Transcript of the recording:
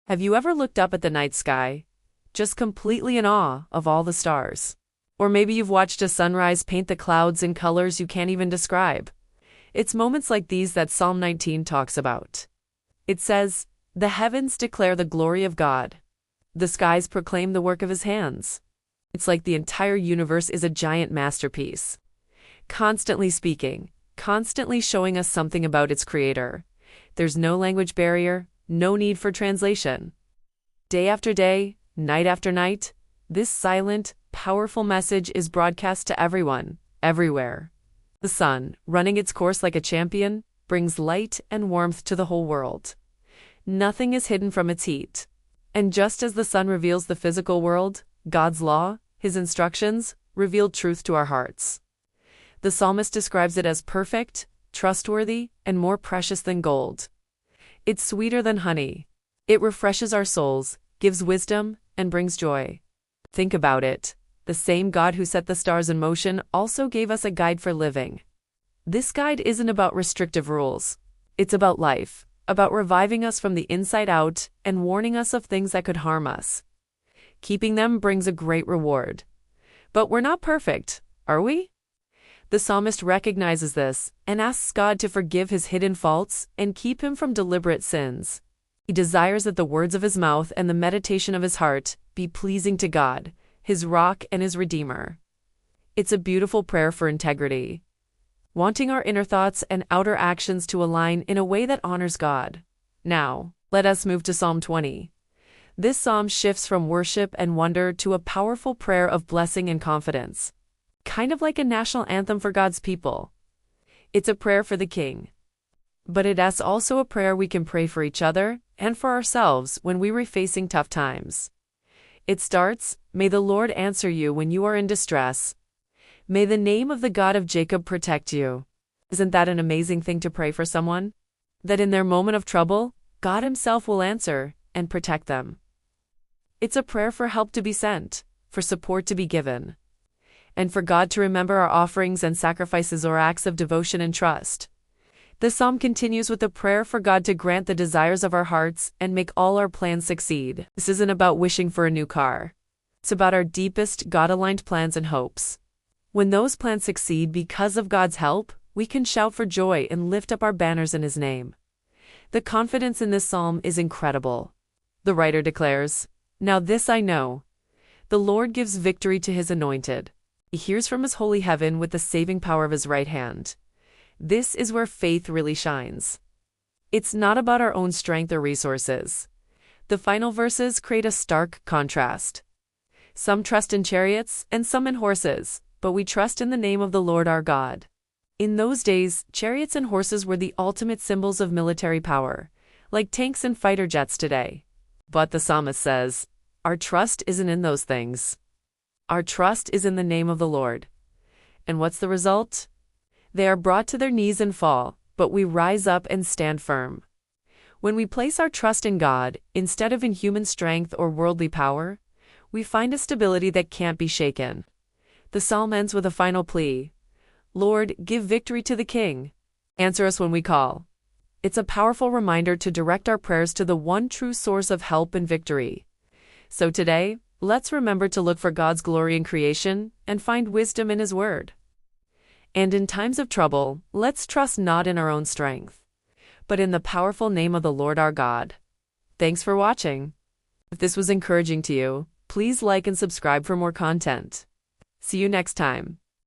Have you ever looked up at the night sky, just completely in awe of all the stars? Or maybe you've watched a sunrise paint the clouds in colors you can't even describe. It's moments like these that Psalm 19 talks about. It says, "The heavens declare the glory of God. The skies proclaim the work of his hands." It's like the entire universe is a giant masterpiece, constantly speaking, constantly showing us something about its creator. There's no language barrier, no need for translation. Day after day, night after night, this silent, powerful message is broadcast to everyone, everywhere. The sun, running its course like a champion, brings light and warmth to the whole world. Nothing is hidden from its heat. And just as the sun reveals the physical world, God's law, his instructions, reveal truth to our hearts. The psalmist describes it as perfect, trustworthy, and more precious than gold. It's sweeter than honey. It refreshes our souls, gives wisdom, and brings joy. Think about it. The same God who set the stars in motion also gave us a guide for living. This guide isn't about restrictive rules. It's about life, about reviving us from the inside out and warning us of things that could harm us. Keeping them brings a great reward. But we're not perfect, are we? The psalmist recognizes this and asks God to forgive his hidden faults and keep him from deliberate sins. He desires that the words of his mouth and the meditation of his heart be pleasing to God, his rock and his redeemer. It's a beautiful prayer for integrity, wanting our inner thoughts and outer actions to align in a way that honors God. Now, let us move to Psalm 20. This psalm shifts from worship and wonder to a powerful prayer of blessing and confidence. Kind of like a national anthem for God's people. It's a prayer for the King. But it is also a prayer we can pray for each other and for ourselves when we're facing tough times. It starts, "May the Lord answer you when you are in distress. May the name of the God of Jacob protect you." Isn't that an amazing thing to pray for someone? That in their moment of trouble, God himself will answer and protect them. It's a prayer for help to be sent, for support to be given, and for God to remember our offerings and sacrifices or acts of devotion and trust. The psalm continues with a prayer for God to grant the desires of our hearts and make all our plans succeed. This isn't about wishing for a new car. It's about our deepest, God-aligned plans and hopes. When those plans succeed because of God's help, we can shout for joy and lift up our banners in his name. The confidence in this psalm is incredible. The writer declares, "Now this I know. The Lord gives victory to his anointed. He hears from his holy heaven with the saving power of his right hand." This is where faith really shines. It's not about our own strength or resources. The final verses create a stark contrast. Some trust in chariots and some in horses, but we trust in the name of the Lord our God. In those days, chariots and horses were the ultimate symbols of military power, like tanks and fighter jets today. But the psalmist says, our trust isn't in those things. Our trust is in the name of the Lord. And what's the result? They are brought to their knees and fall, but we rise up and stand firm. When we place our trust in God, instead of in human strength or worldly power, we find a stability that can't be shaken. The psalm ends with a final plea. Lord, give victory to the King. Answer us when we call. It's a powerful reminder to direct our prayers to the one true source of help and victory. So today, let's remember to look for God's glory in creation and find wisdom in his word. And in times of trouble, let's trust not in our own strength, but in the powerful name of the Lord our God. Thanks for watching. If this was encouraging to you, please like and subscribe for more content. See you next time.